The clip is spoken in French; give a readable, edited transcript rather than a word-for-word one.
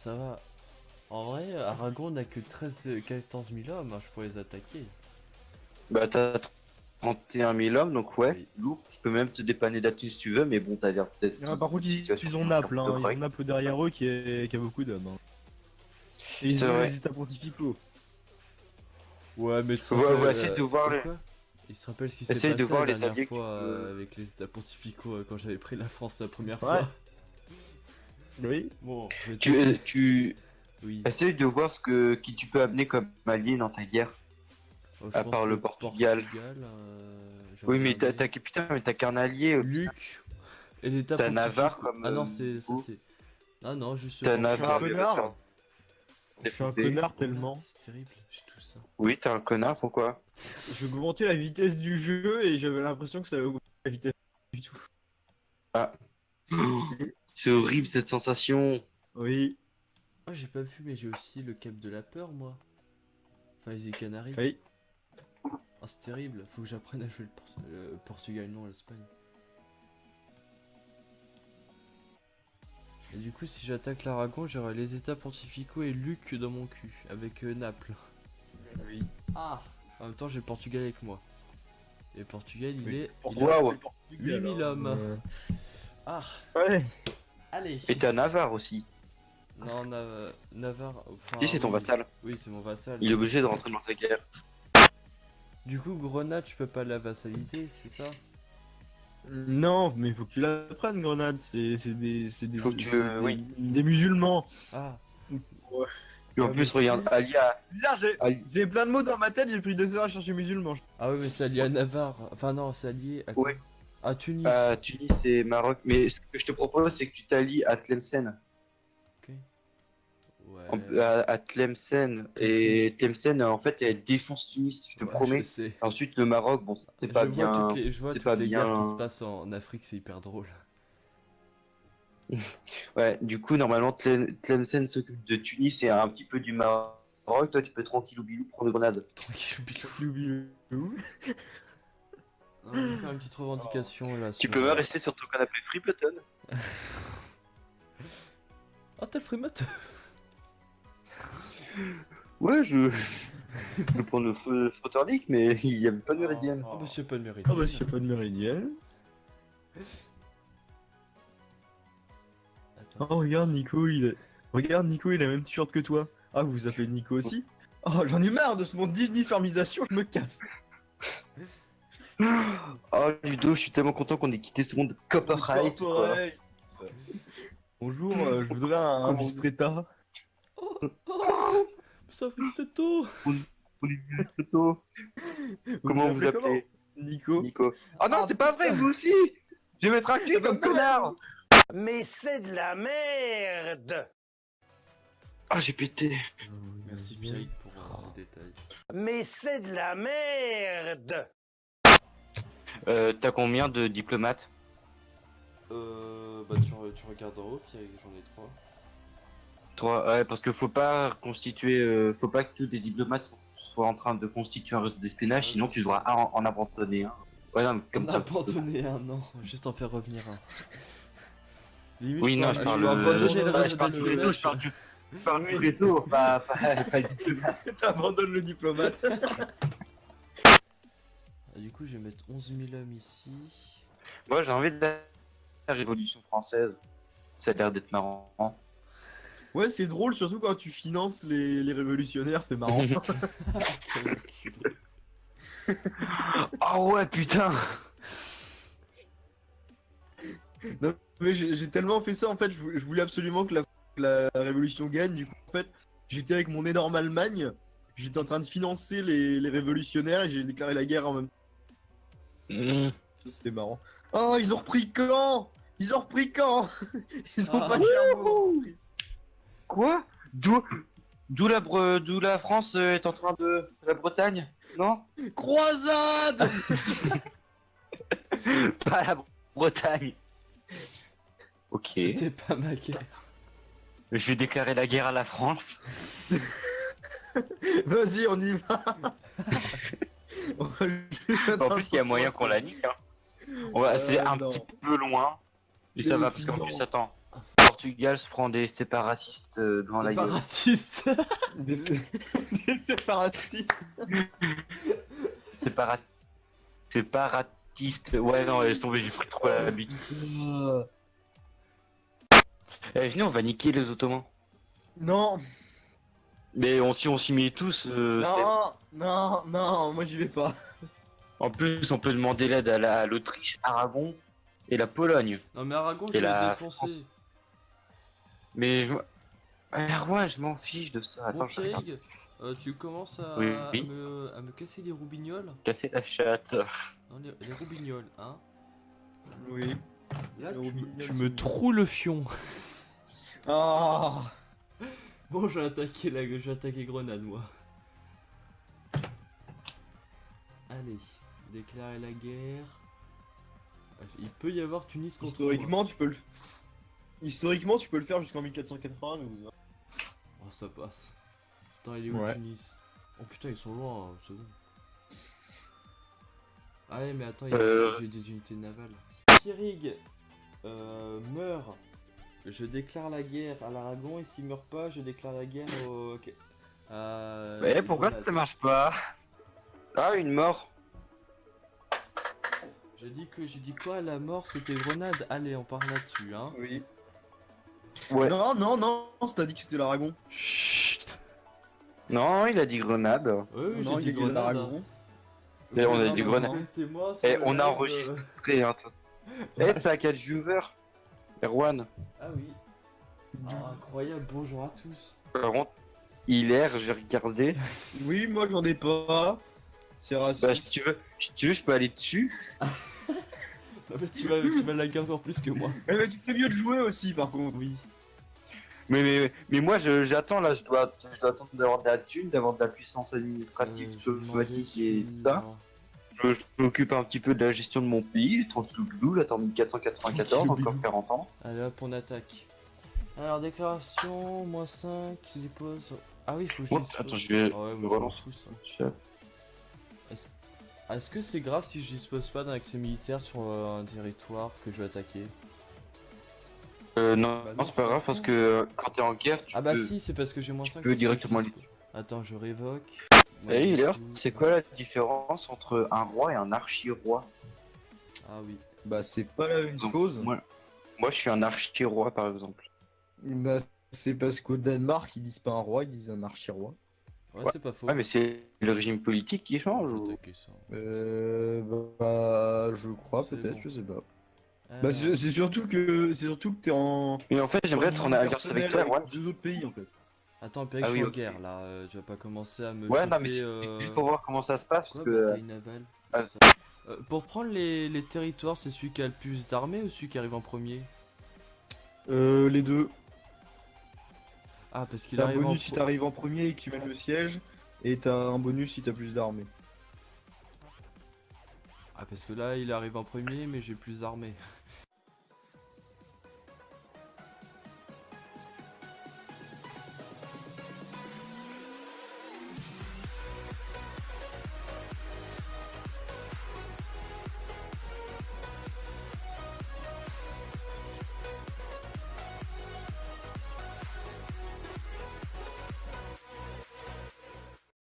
ça va. En vrai, Aragon n'a que 14 000 hommes, hein, je pourrais les attaquer. Bah t'as 31 000 hommes, donc ouais, Oui. lourd. Je peux même te dépanner là-dessus si tu veux, mais bon, t'as l'air peut-être Ah, par contre, une situation ils ont financière Naples, plutôt hein. Ils ont correcte. Naples derrière eux qui a beaucoup d'hommes. Hein. Et C'est ils ont vrai. les états pontificaux. Ouais, mais tu te Ouais, rappelles, ouais, essaye de voir de les... quoi? Il se rappelle ce qui s'est Essaye passé de voir la les dernière alliés que fois tu peux... avec les états pontificaux quand j'avais pris la France la première Ouais. fois. Oui. Bon, Tu oui. essaye de voir qui tu peux amener comme allié dans ta guerre. Oh, je À pense part le Portugal. j'ai Oui, mais regardé. putain, mais t'as qu'un allié. Luc et l'état T'as pontifique. Navarre comme... Ah non, c'est ça où c'est. Ah non, juste le T'as Je suis un Navarre, Portugal. mais va se connard. faire Je suis un défoncer. connard Voilà, tellement. c'est terrible, j'ai tout ça. Oui, t'es un connard, pourquoi? Je augmentais la vitesse du jeu et j'avais l'impression que ça allait augmenter la vitesse du tout. Ah. C'est horrible cette sensation. Oui. Oh, j'ai pas vu, mais j'ai aussi le cap de la peur, moi. Enfin, les îles Canaries. Oui. Oh, c'est terrible, faut que j'apprenne à jouer le Portugal, non l'Espagne. Et du coup, si j'attaque l'Aragon, j'aurai les états pontificaux et Luc dans mon cul, avec Naples. Oui. Ah. En même temps, j'ai le Portugal avec moi. Et le Portugal, il Oui. est. Waouh. 8000 hommes. Ah. Ouais. Allez. Et t'as Navarre aussi. Non, Navarre. Enfin, Si, c'est ton oui. vassal. Oui, c'est mon vassal. Il est obligé de rentrer dans ta guerre. Du coup, Grenade, tu peux pas la vassaliser, c'est ça? Non, mais faut que tu l'apprennes, Grenade. C'est des, Faut que tu- c'est oui. des musulmans. Ah. Et en Ah, plus, mais regarde, si. Alia. Bizarre, j'ai plein de mots dans ma tête, j'ai pris 2 heures à chercher musulman. Ah ouais, mais c'est allié à Navarre. Enfin, non, c'est allié à. Ouais. À Tunis. Tunis et Maroc. Mais ce que je te propose, c'est que tu t'allies à Tlemcen. Ok. Ouais. À Tlemcen. Et Tlemcen, en fait, elle défonce Tunis, je te Ouais, promets. je sais. Ensuite, le Maroc, bon, c'est pas bien. Je vois C'est toutes pas les guerres qui se bien. passent en Afrique, c'est hyper drôle. Ouais, du coup, normalement, Tlemcen s'occupe de Tunis et un petit peu du Maroc. Toi, tu peux tranquillou bilou prendre Grenade. Tranquille, bilou. Je vais faire une petite revendication là. Tu sur, peux même rester sur ton canapé free button. Oh, t'as le Freemot. Ouais, je peux prendre le frotteur leak, mais il y avait pas de méridienne. Oh, monsieur, pas de mérite. Ah bah s'il y a pas de méridienne. Attends. Oh regarde Nico, Regarde Nico, il a le même t-shirt que toi. Ah vous vous appelez Nico aussi? Oh j'en ai marre de ce monde d'uniformisation, je me casse. Oh Ludo, je suis tellement content qu'on ait quitté ce monde copyright. Quoi. Corporate. Bonjour, je voudrais un Comment- vice-rétat. Oh, ça fait tôt. Olivier Soto. Comment vous appelez? Nico. Nico. Oh non, Ah, c'est pas vrai, vous aussi. Je vais mettre un cul comme connard. Mais c'est de la merde! Ah, j'ai pété. Merci Pierrick pour ces détails. Mais c'est de la merde! T'as combien de diplomates? Bah tu regardes en haut, Pierrick, j'en ai 3. 3. Ouais, parce que faut pas constituer, faut pas que tous les diplomates soient en train de constituer un réseau d'espionnage, Ouais, sinon je tu sais. devras en abandonner un. Ouais, non, mais comme On a ça. abandonné un an, juste en faire revenir un. Limite, Oui, non, je parle abandonner le réseau je parle du réseau, d'espionnage. je parle du réseau, pas le diplomate. T'abandonnes le diplomate. Ah, du coup, je vais mettre 11 000 hommes ici. Moi, j'ai envie de la Révolution française. Ça a l'air d'être marrant. Ouais c'est drôle, surtout quand tu finances les révolutionnaires, c'est marrant. Quel enculé. Oh ouais, putain. Non, mais j'ai tellement fait ça en fait, je voulais absolument que la révolution gagne. Du coup, en fait, j'étais avec mon énorme Allemagne, j'étais en train de financer les révolutionnaires et j'ai déclaré la guerre en même temps. Ça, c'était marrant. Oh, ils ont repris Caen! Ils ont repris Caen! Ils ont Ah. pas Cherbourg, c'est triste. Quoi? D'où la France est en train de... La Bretagne? Non? Croisade! Pas la Bretagne. Ok. C'était pas ma guerre. Je vais déclarer la guerre à la France. Vas-y, on y va! On va juste En plus, il y a moyen qu'on la nique. Hein. C'est un non. petit peu loin. Mais ça Mais va, parce qu'en non. plus, attends. Portugal se prend des séparatistes dans la gueule. Séparatiste. Des séparatistes. Sépara- Séparatistes. Ouais, non, elles sont j'ai pris trop l'habitude. Eh, venez, on va niquer les Ottomans. Non, Mais si on s'y met tous, non, moi j'y vais pas. en plus, on peut demander l'aide à l'Autriche, Aragon et la Pologne. Non mais Aragon, je Et vais la le défoncer. France. Mais Erwan, je m'en fiche de ça. Bon Attends, je regarde. Pierrig, tu commences à, Oui. à me casser les roubignoles. Casser la chatte. Non, les roubignoles, hein. Oui. Là, Les roubignoles, tu c'est me mieux. troues le fion. Ah. Bon, j'ai attaqué Grenade, moi. Allez, déclarer la guerre. Il peut y avoir Tunis contre moi. Historiquement, tu peux le faire jusqu'en 1492. Oh, ça passe. Attends, il est où Ouais. Tunis? Oh putain, ils sont loin, hein, c'est bon. Ah ouais, mais attends, j'ai des unités navales. Pierrig meurt. Je déclare la guerre à l'Aragon et s'il meurt pas, je déclare la guerre au. Mais pourquoi Grenade. ça marche pas? Ah, une mort. J'ai dit quoi? La mort c'était Grenade. Allez, on part là-dessus, hein. Oui. Ouais. Non, t'as dit que c'était l'Aragon. Chut. Non, il a dit Grenade. Oui, Non, j'ai il dit a dit Grenade. l'Aragon. Et on a Non, dit non, Grenade. non. C'était moi. Et on a enregistré. Hein, eh, t'as 4 viewers. Erwan. Ah oui. Ah, incroyable, bonjour à tous. Par contre, il erre, j'ai regardé. Oui, moi j'en ai pas. C'est raciste. Bah, si tu veux, je peux aller dessus. Non, mais tu vas laguer encore plus que moi. Mais tu fais mieux de jouer aussi, par contre. Oui. Mais moi, j'attends là, je dois attendre d'avoir de la thune, d'avoir de la puissance administrative, Je vais demander diplomatique et si- tout ça. Je m'occupe un petit peu de la gestion de mon pays, tranquillou, j'attends 1494, encore 40 ans. Allez hop, on attaque. Alors, déclaration, -5, je dépose. Ah oui, faut que je Oh, dispose. attends, je vais- Ah ouais, je moi, je m'en relance. fous, ça. Est-ce que c'est grave si je dispose pas d'un accès militaire sur un territoire que je vais attaquer? Non, Bah non, non, c'est pas grave c'est parce ça. que quand t'es en guerre, tu Ah bah peux... si, c'est parce que j'ai -5. tu parce peux que directement je aller. dispose. Attends, je révoque. Et d'ailleurs, Moi, c'est quoi la différence entre un roi et un archi-roi? Ah oui. Bah, c'est pas la même Donc, chose. Moi, je suis un archi-roi, par exemple. Bah, c'est parce qu'au Danemark, ils disent pas un roi, ils disent un archi-roi. Ouais, Ouais. c'est pas faux. Ouais, mais c'est le régime politique qui change Faut ou... attaquer ça. Bah, je crois, C'est peut-être, bon. je sais pas. Alors, Bah, c'est surtout que t'es en. Mais en fait, j'aimerais être en guerre alliance avec toi, personnelle Erwan. deux autres pays en fait. Attends, Pierre, Ah je oui, suis en ok. guerre là. Tu vas pas commencer à me Ouais, non, chauffer, mais c'est juste pour voir comment ça se passe, parce quoi, que... bataille navale ah, ça. Pour prendre les territoires, c'est celui qui a le plus d'armées ou celui qui arrive en premier? Les deux. Ah, parce qu'il T'as un arrive en bonus si t'arrives en premier et que tu mènes le siège, et t'as un bonus si t'as plus d'armées. Ah, parce que là, il arrive en premier, mais j'ai plus d'armées.